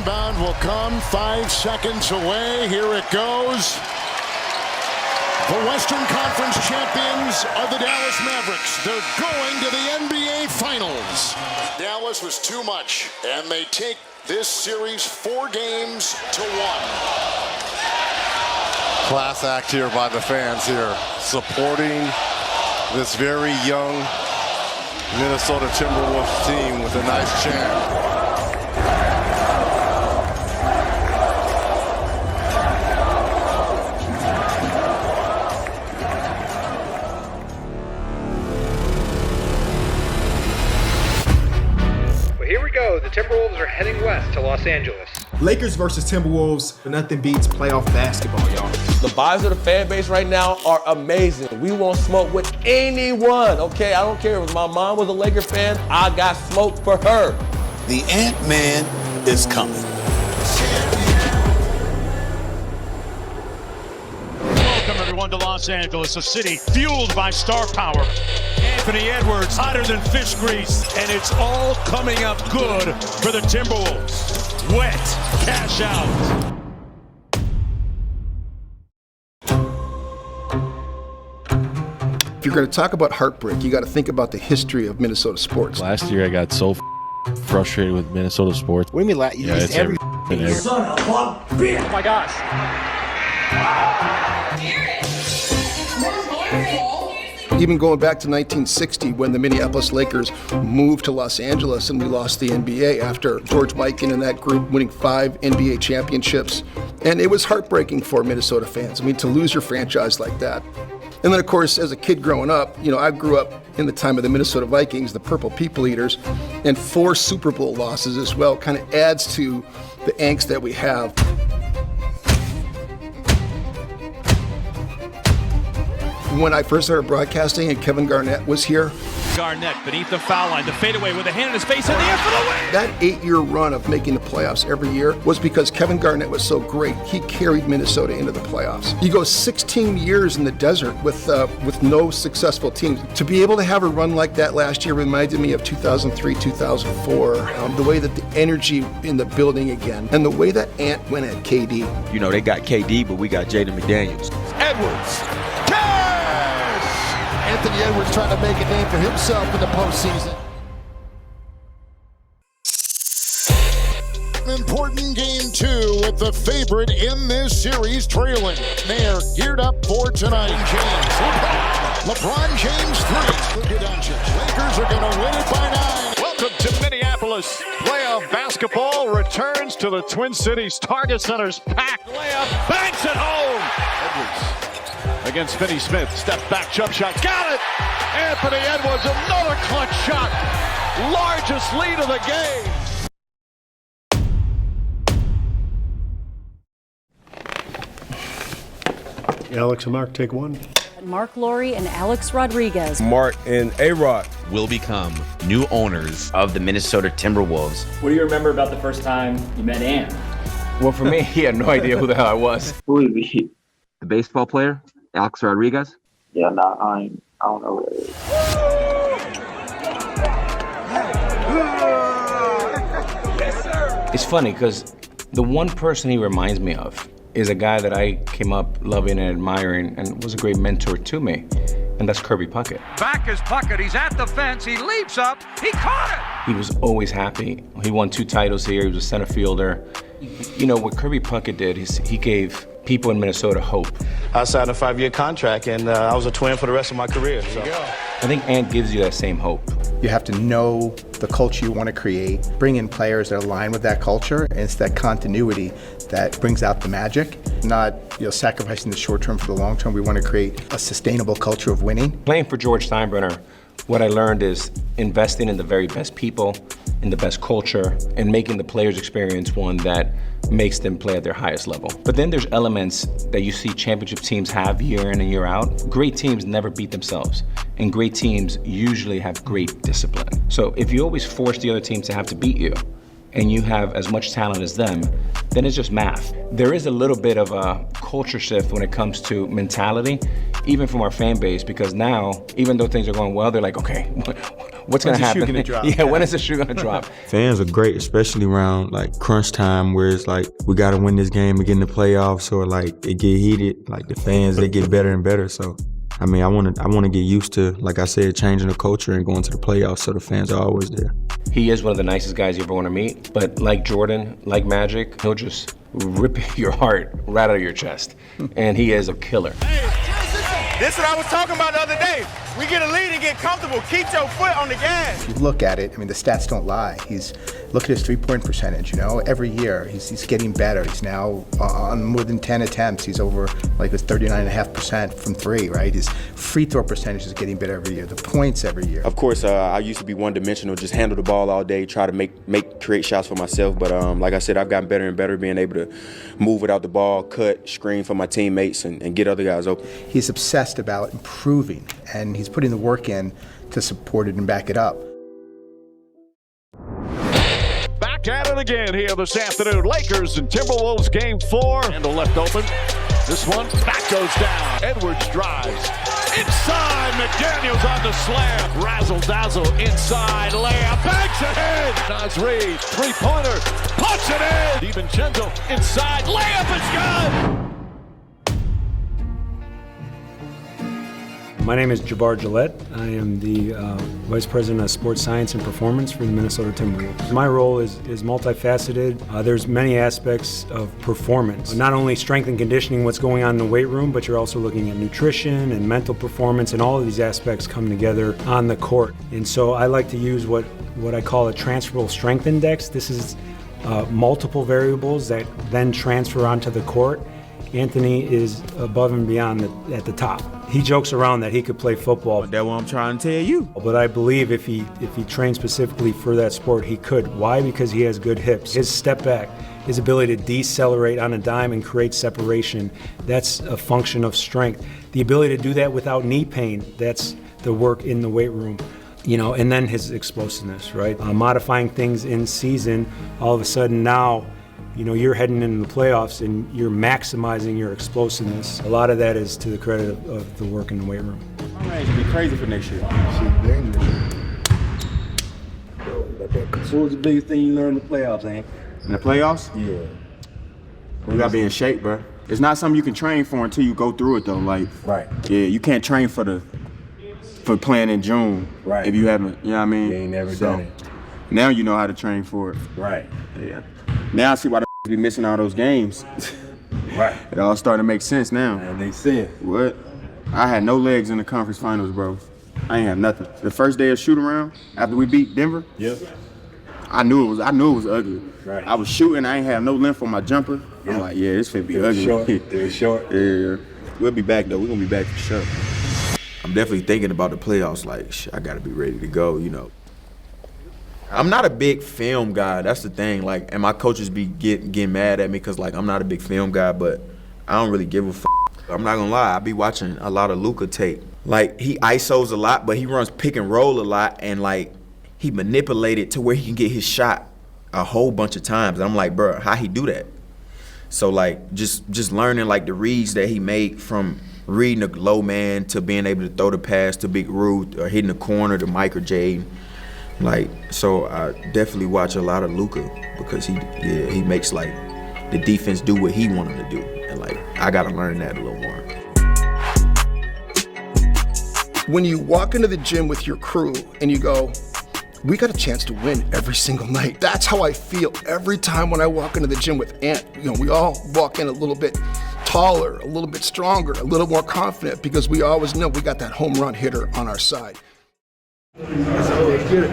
inbound will come 5 seconds away. Here it goes. The Western Conference champions are the Dallas Mavericks. They're going to the NBA Finals. Dallas was too much, and they take this series 4 games to 1. Class act here by the fans here, supporting this very young Minnesota Timberwolves team with a nice chant. The Timberwolves are heading west to Los Angeles. Lakers versus Timberwolves, nothing beats playoff basketball, y'all. The vibes of the fan base right now are amazing. We won't smoke with anyone, okay? I don't care if my mom was a Laker fan, I got smoke for her. The Ant-Man is coming. Welcome everyone to Los Angeles, a city fueled by star power. Anthony Edwards, hotter than fish grease, and it's all coming up good for the Timberwolves. Wet, cash out. If you're going to talk about heartbreak, you got to think about the history of Minnesota sports. Last year, I got so frustrated with Minnesota sports. What do you mean, you it's every Son of a bitch! Oh my gosh. Even going back to 1960 when the Minneapolis Lakers moved to Los Angeles and we lost the NBA after George Mikan and that group winning 5 NBA championships. And it was heartbreaking for Minnesota fans. I mean, to lose your franchise like that. And then, of course, as a kid growing up, I grew up in the time of the Minnesota Vikings, the Purple People Eaters, and 4 Super Bowl losses as well kind of adds to the angst that we have. When I first started broadcasting and Kevin Garnett was here. Garnett beneath the foul line, the fadeaway with a hand in his face in the air for the win! That 8-year run of making the playoffs every year was because Kevin Garnett was so great. He carried Minnesota into the playoffs. You go 16 years in the desert with no successful teams. To be able to have a run like that last year reminded me of 2003, 2004. The way that the energy in the building again, and the way that Ant went at KD. They got KD, but we got Jaden McDaniels. Edwards. Anthony Edwards trying to make a name for himself in the postseason. Important game 2 with the favorite in this series trailing. They are geared up for tonight. James. LeBron James 3. Lakers are going to win it by 9. Welcome to Minneapolis. Playoff basketball returns to the Twin Cities. Target Center's packed. Layup banks it home. Edwards against Finney Smith. Step back, jump shot. Got it! Anthony Edwards, another clutch shot. Largest lead of the game. Alex and Mark, take 1. Mark Laurie and Alex Rodriguez. Mark and A-Rod will become new owners of the Minnesota Timberwolves. What do you remember about the first time you met Ant? Well, for me, he had no idea who the hell I was. Who is he? The baseball player, Alex Rodriguez? Yeah, I don't know who that is. It's funny because the one person he reminds me of is a guy that I came up loving and admiring and was a great mentor to me, and that's Kirby Puckett. Back is Puckett. He's at the fence. He leaps up. He caught it. He was always happy. He won 2 titles here. He was a center fielder. What Kirby Puckett did is he gave people in Minnesota hope. I signed a 5-year contract, and I was a Twin for the rest of my career. So. I think Ant gives you that same hope. You have to know the culture you want to create, bring in players that align with that culture, and it's that continuity that brings out the magic, not sacrificing the short term for the long term. We want to create a sustainable culture of winning. Playing for George Steinbrenner, what I learned is investing in the very best people, in the best culture, and making the players' experience one that makes them play at their highest level. But then there's elements that you see championship teams have year in and year out. Great teams never beat themselves, and great teams usually have great discipline. So if you always force the other team to have to beat you, and you have as much talent as them, then it's just math. There is a little bit of a culture shift when it comes to mentality, even from our fan base, because now, even though things are going well, they're like, okay, what's going to happen? When's the shoe gonna drop? Yeah, when is the shoe going to drop? Fans are great, especially around like crunch time where it's like we got to win this game to get in the playoffs, or like it get heated. Like the fans, they get better and better. So I mean, I want to get used to, like I said, changing the culture and going to the playoffs so the fans are always there. He is one of the nicest guys you ever want to meet, but like Jordan, like Magic, he'll just rip your heart right out of your chest. And he is a killer. This is what I was talking about the other day. We get a lead and get comfortable. Keep your foot on the gas. If you look at it, I mean, the stats don't lie. Look at his three-point percentage, you know, every year he's getting better. He's now on more than 10 attempts. He's over like his 39.5% from three, right? His free throw percentage is getting better every year. The points every year. Of course, I used to be one-dimensional, just handle the ball all day, try to create shots for myself. But like I said, I've gotten better and better being able to move without the ball, cut, screen for my teammates, and get other guys open. He's obsessed about improving, and he's putting the work in to support it and back it up. Back at it again here this afternoon. Lakers and Timberwolves game 4. Handle left open. This one back goes down. Edwards drives. Inside, McDaniels on the slam. Razzle dazzle inside layup. Banks ahead. Nas Reed, three-pointer. Puts it in. DiVincenzo inside layup. It's good. My name is Jabbar Gillette. I am the Vice President of Sports Science and Performance for the Minnesota Timberwolves. My role is multifaceted. There's many aspects of performance. Not only strength and conditioning, what's going on in the weight room, but you're also looking at nutrition and mental performance, and all of these aspects come together on the court. And so I like to use what I call a transferable strength index. This is multiple variables that then transfer onto the court. Anthony is above and beyond at the top. He jokes around that he could play football. That's what I'm trying to tell you. But I believe if he trained specifically for that sport, he could. Why? Because he has good hips. His step back, his ability to decelerate on a dime and create separation, that's a function of strength. The ability to do that without knee pain, that's the work in the weight room. You know, and then his explosiveness, right? Modifying things in season, all of a sudden now, you know, you're heading into the playoffs and you're maximizing your explosiveness. A lot of that is to the credit of the work in the weight room. My range will be crazy for next year. So what's the biggest thing you learned in the playoffs, Hank? In the playoffs? Yeah. You gotta be in shape, bro. It's not something you can train for until you go through it, though. Like, right. Yeah, you can't train for playing in June. Right. If you haven't, you know what I mean? You ain't never done it. Now you know how to train for it. Right. Yeah. Now I see why the be missing all those games. Right. It all starting to make sense now. And they said. What? I had no legs in the conference finals, bro. I ain't have nothing. The first day of shoot around after we beat Denver. Yep. I knew it was ugly. Right. I was shooting. I ain't have no length on my jumper. Yep. I'm like, yeah, this finna be ugly. Short. They're short. Yeah. We'll be back though. We're gonna be back for sure. I'm definitely thinking about the playoffs. Like, I gotta be ready to go. You know. I'm not a big film guy. That's the thing. Like, and my coaches be getting mad at me because like I'm not a big film guy, but I don't really give a f. I'm not gonna lie. I be watching a lot of Luka tape. Like he ISOs a lot, but he runs pick and roll a lot, and like he manipulated to where he can get his shot a whole bunch of times. And I'm like, bro, how he do that? So like just learning like the reads that he made from reading a low man to being able to throw the pass to Big Ruth or hitting the corner to Mike or Jade. Like, so I definitely watch a lot of Luka because he makes like the defense do what he wanted to do, and like I gotta learn that a little more. When you walk into the gym with your crew and you go, we got a chance to win every single night. That's how I feel every time when I walk into the gym with Ant. You know, we all walk in a little bit taller, a little bit stronger, a little more confident because we always know we got that home run hitter on our side. Let's get it.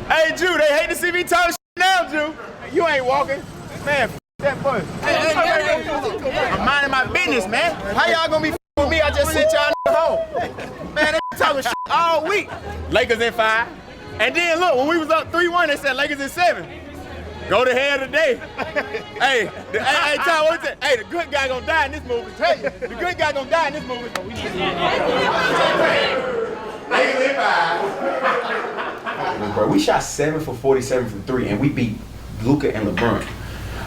Hey, Jew, they hate to see me talk shit now, Jew. You ain't walking. Man, that puss. I'm minding my business, man. How y'all gonna be with me? I just sent y'all home. Man, they talking shit all week. Lakers in 5. And then look, when we was up 3-1, they said Lakers in 7. Go to hell today. Hey, Ty, what is it? Hey, the good guy gonna die in this movie. Tell you, the good guy gonna die in this movie. Lakers in 5. Bro, we shot 7 for 47 from 3, and we beat Luka and LeBron.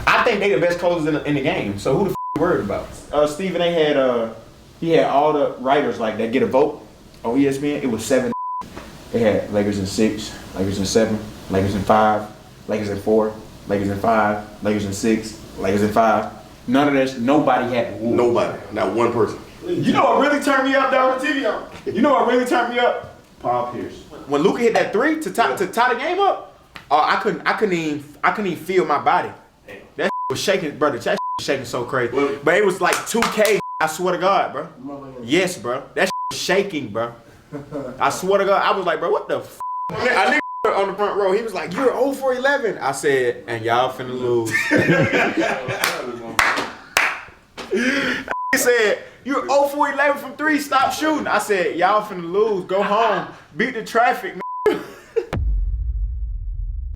I think they the best closers in the game. So who the you worried about? Stephen A he had all the writers like that get a vote on ESPN. It was 7. They had Lakers in 6, Lakers in 7, Lakers in 5, Lakers in 4, Lakers in 5, Lakers in 6, Lakers in 5. None of this. Nobody had war. Nobody. Not one person. You know what really turned me up, dog? You know what really turned me up? Paul Pierce. When Luka hit that 3 to tie the game up, I couldn't even feel my body. That was shaking, brother. That was shaking so crazy. But it was like 2K. I swear to God, bro. Yes, bro. That was shaking, bro. I swear to God, I was like, bro, what the f? I nigga on the front row. He was like, you're 0 for 11. I said, and y'all finna lose. He said, you're 0 for 11 from 3. Stop shooting. I said, y'all finna lose. Go home. Beat the traffic, man.